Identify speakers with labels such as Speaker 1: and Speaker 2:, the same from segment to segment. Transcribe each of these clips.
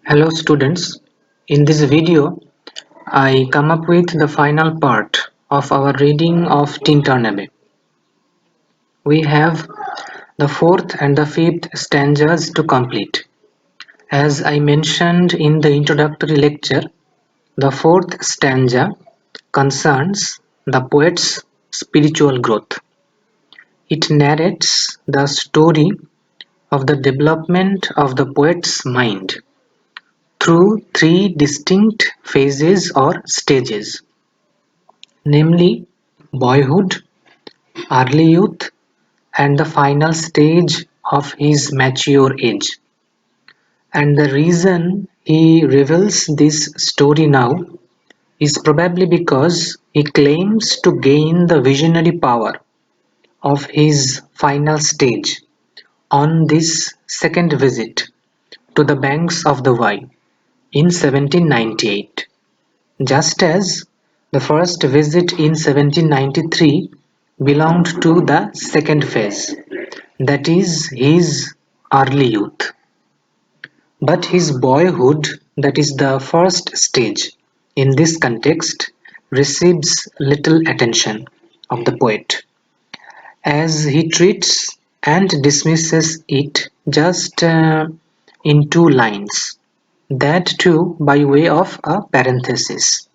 Speaker 1: Hello students, in this video I come up with the final part of our reading of Tintern Abbey. We have the fourth and the fifth stanzas to complete. As I mentioned in the introductory lecture, the fourth stanza concerns the poet's spiritual growth. It narrates the story of the development of the poet's mind through three distinct phases or stages, namely boyhood, early youth, and the final stage of his mature age. And the reason he reveals this story now is probably because he claims to gain the visionary power of his final stage on this second visit to the banks of the Wye in 1798. Just as the first visit in 1793 belonged to the second phase, that is, his early youth. But his boyhood, that is the first stage, in this context, receives little attention of the poet, as he treats and dismisses it just in two lines, that too by way of a parenthesis.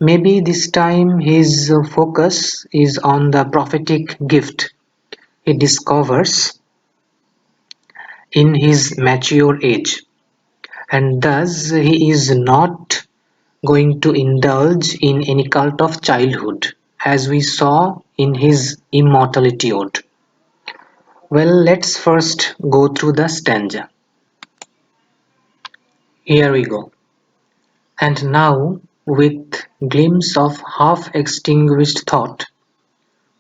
Speaker 1: Maybe this time his focus is on the prophetic gift he discovers in his mature age, and thus he is not going to indulge in any cult of childhood, as we saw in his Immortality Ode. Well, let's first go through the stanza. Here we go. And now, with glimpse of half-extinguished thought,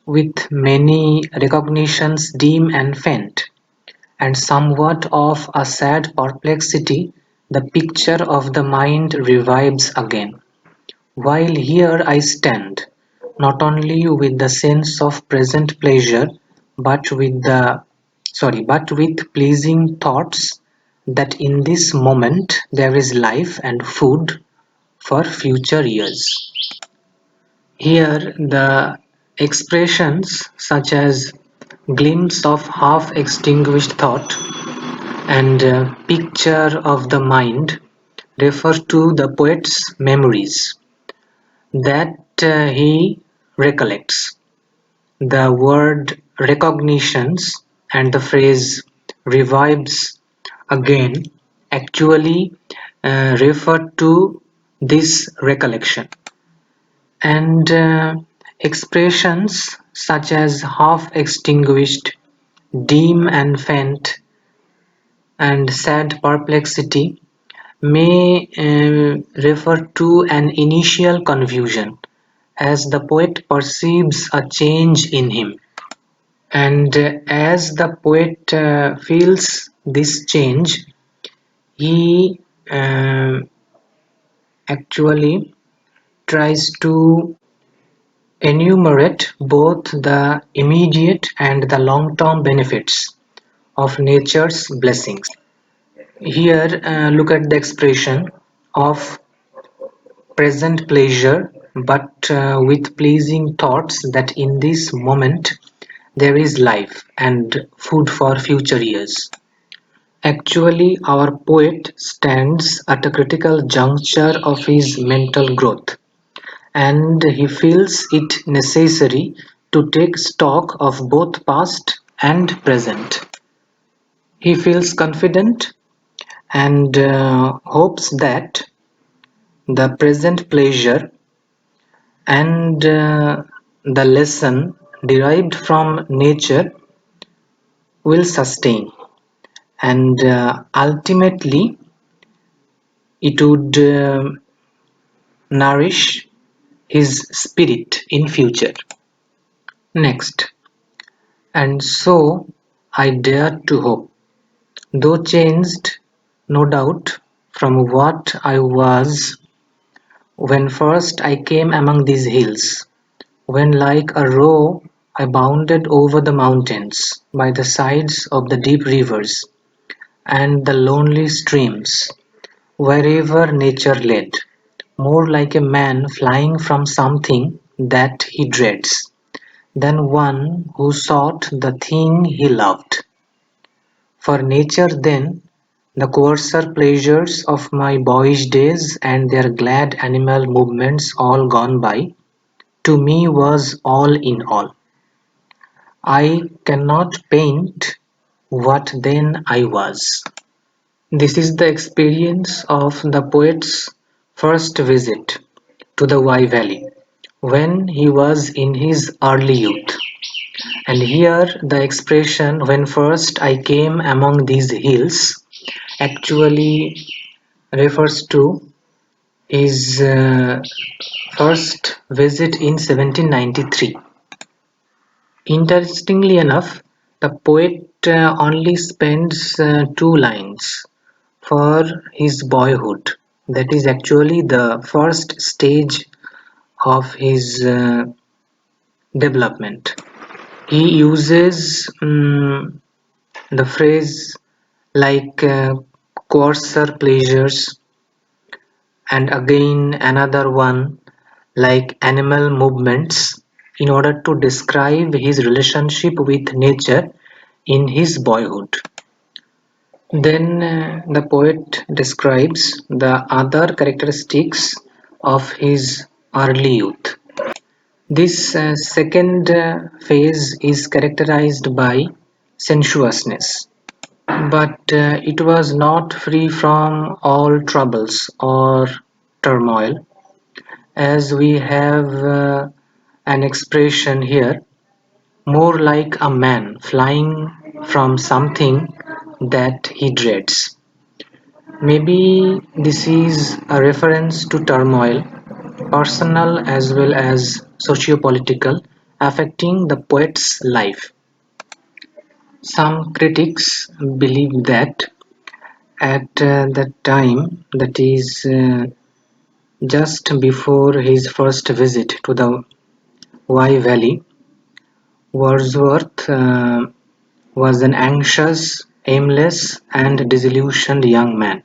Speaker 1: with many recognitions dim and faint, and somewhat of a sad perplexity, the picture of the mind revives again. While here I stand, not only with the sense of present pleasure, but with pleasing thoughts that in this moment there is life and food for future years. Here the expressions such as glimpse of half-extinguished thought and picture of the mind refer to the poet's memories that he recollects. The word recognitions and the phrase revives again actually refer to this recollection. And expressions such as half-extinguished, dim and faint, and sad perplexity may refer to an initial confusion, as the poet perceives a change in him. And as the poet feels this change, he actually tries to enumerate both the immediate and the long-term benefits of nature's blessings. Here, look at the expression of present pleasure, but with pleasing thoughts that in this moment there is life and food for future years. Actually, our poet stands at a critical juncture of his mental growth, and he feels it necessary to take stock of both past and present. He feels confident and hopes that the present pleasure and the lesson derived from nature will sustain, and ultimately it would nourish his spirit in future. Next, and so I dare to hope, though changed no doubt from what I was when first I came among these hills, when like a roe I bounded over the mountains by the sides of the deep rivers and the lonely streams, wherever nature led, more like a man flying from something that he dreads, than one who sought the thing he loved. For nature then, the coarser pleasures of my boyish days and their glad animal movements all gone by, to me was all in all. I cannot paint what then I was. This is the experience of the poet's first visit to the Wye Valley, when he was in his early youth. And here the expression "when first I came among these hills" actually refers to his first visit in 1793. Interestingly enough, the poet only spends two lines for his boyhood. That is actually the first stage of his development. He uses the phrase like coarser pleasures, and again another one like animal movements, in order to describe his relationship with nature in his boyhood. Then the poet describes the other characteristics of his early youth. This second phase is characterized by sensuousness, but it was not free from all troubles or turmoil, as we have an expression here, more like a man flying from something that he dreads. Maybe this is a reference to turmoil, personal as well as socio-political, affecting the poet's life. Some critics believe that at that time, that is just before his first visit to the Wye Valley, Wordsworth was an anxious, aimless, and disillusioned young man.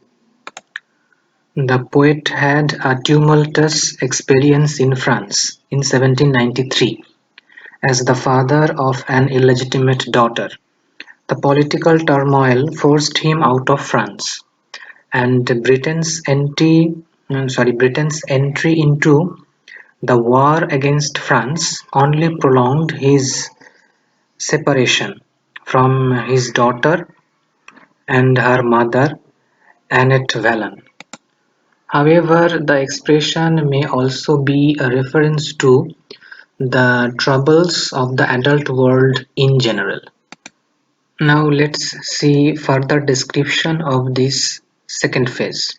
Speaker 1: The poet had a tumultuous experience in France in 1793 as the father of an illegitimate daughter. The political turmoil forced him out of France, and Britain's entry into the war against France only prolonged his separation from his daughter and her mother, Annette Wallon. However, the expression may also be a reference to the troubles of the adult world in general. Now let's see further description of this second phase.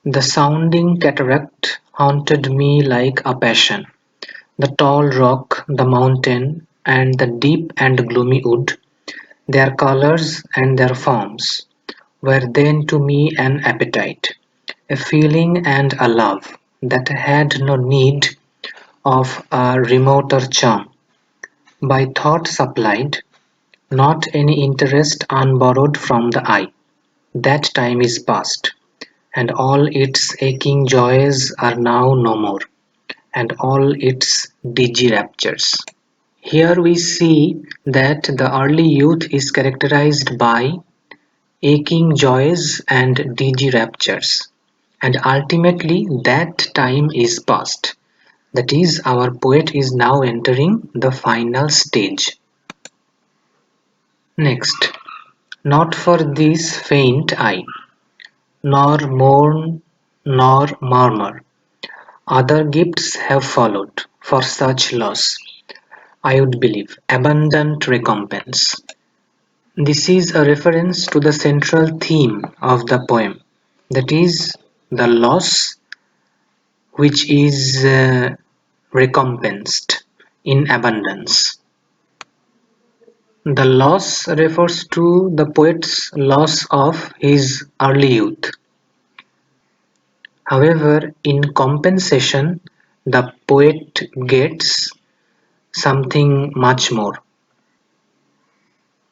Speaker 1: The sounding cataract haunted me like a passion. The tall rock, the mountain, and the deep and gloomy wood, their colours and their forms, were then to me an appetite, a feeling and a love that had no need of a remoter charm, by thought supplied, not any interest unborrowed from the eye. That time is past, and all its aching joys are now no more, and all its digi raptures. Here we see that the early youth is characterized by aching joys and digi raptures, and ultimately that time is past. That is, our poet is now entering the final stage. Next, not for this faint eye, nor mourn nor murmur. Other gifts have followed, for such loss, I would believe, abundant recompense. This is a reference to the central theme of the poem, that is, the loss which is recompensed in abundance. The loss refers to the poet's loss of his early youth. However, in compensation, the poet gets something much more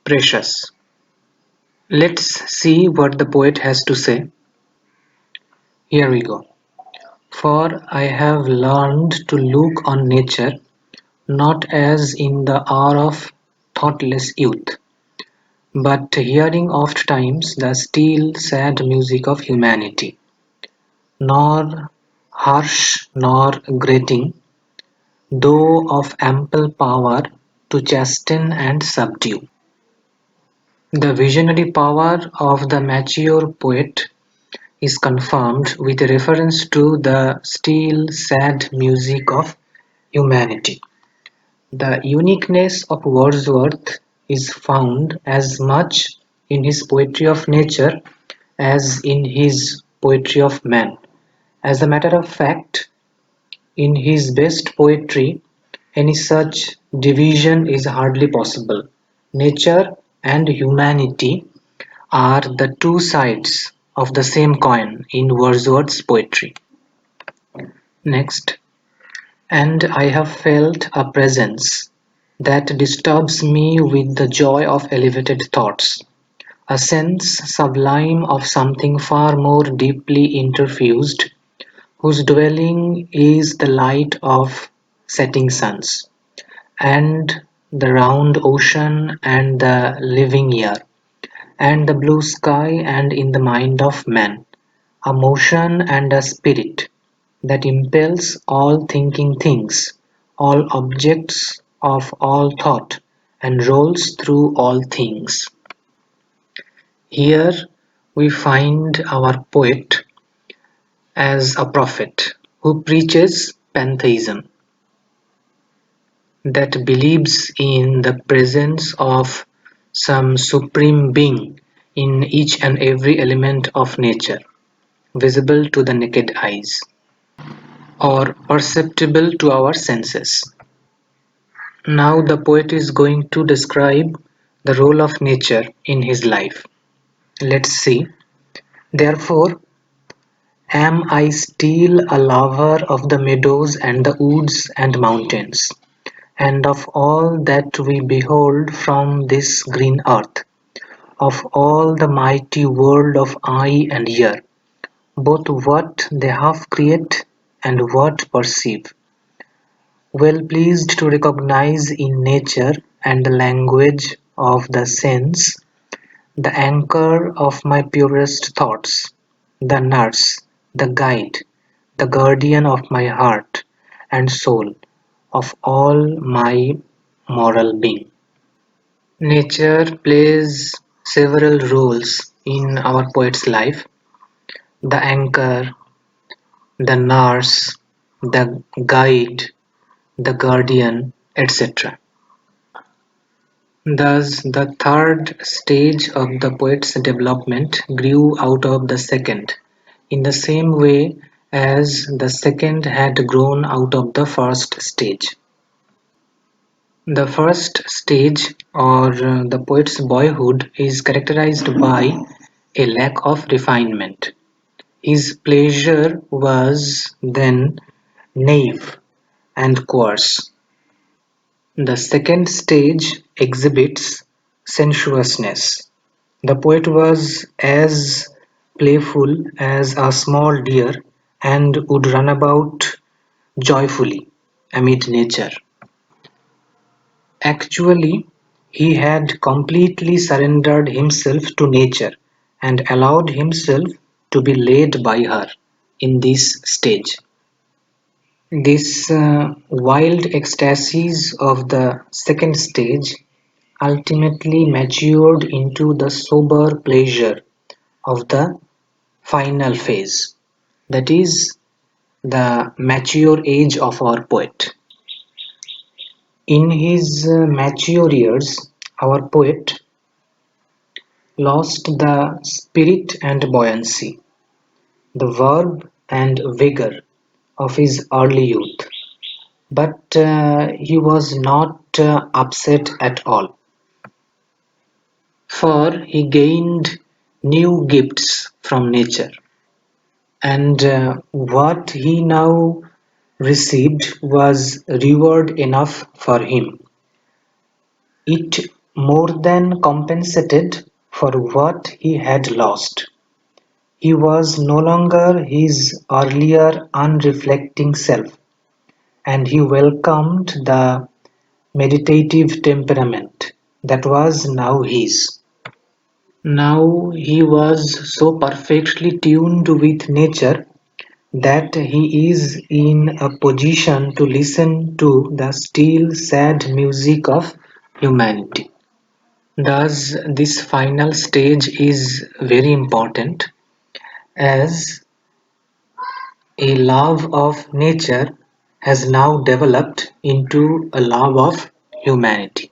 Speaker 1: precious. Let's see what the poet has to say. Here we go. For I have learned to look on nature not as in the hour of thoughtless youth, but hearing ofttimes the still sad music of humanity, nor harsh nor grating, though of ample power to chasten and subdue. The visionary power of the mature poet is confirmed with reference to the still sad music of humanity. The uniqueness of Wordsworth is found as much in his poetry of nature as in his poetry of man. As a matter of fact, in his best poetry, any such division is hardly possible. Nature and humanity are the two sides of the same coin in Wordsworth's poetry. Next, and I have felt a presence that disturbs me with the joy of elevated thoughts, a sense sublime of something far more deeply interfused, whose dwelling is the light of setting suns, and the round ocean and the living air, and the blue sky and in the mind of man, a motion and a spirit that impels all thinking things, all objects of all thought, and rolls through all things. Here we find our poet as a prophet who preaches pantheism, that believes in the presence of some supreme being in each and every element of nature, visible to the naked eyes, or perceptible to our senses. Now the poet is going to describe the role of nature in his life. Let's see. Therefore, am I still a lover of the meadows and the woods and mountains, and of all that we behold from this green earth, of all the mighty world of eye and ear, both what they half create and what perceive, well pleased to recognize in nature and the language of the sense the anchor of my purest thoughts, the nurse, the guide, the guardian of my heart and soul, of all my moral being. Nature plays several roles in our poet's life: the anchor, the nurse, the guide, the guardian, etc. Thus, the third stage of the poet's development grew out of the second, in the same way as the second had grown out of the first stage. The first stage, or the poet's boyhood, is characterized by a lack of refinement. His pleasure was then naive and coarse. The second stage exhibits sensuousness. The poet was as playful as a small deer and would run about joyfully amid nature. Actually, he had completely surrendered himself to nature and allowed himself to be led by her in this stage. This wild ecstasies of the second stage ultimately matured into the sober pleasure of the final phase, that is, the mature age of our poet. In his mature years, our poet lost the spirit and buoyancy, the verve and vigor of his early youth, but he was not upset at all, for he gained new gifts from nature, and what he now received was reward enough for him. It more than compensated for what he had lost. He was no longer his earlier unreflecting self, and he welcomed the meditative temperament that was now his. Now he was so perfectly tuned with nature that he is in a position to listen to the still sad music of humanity. Thus, this final stage is very important as a love of nature has now developed into a love of humanity.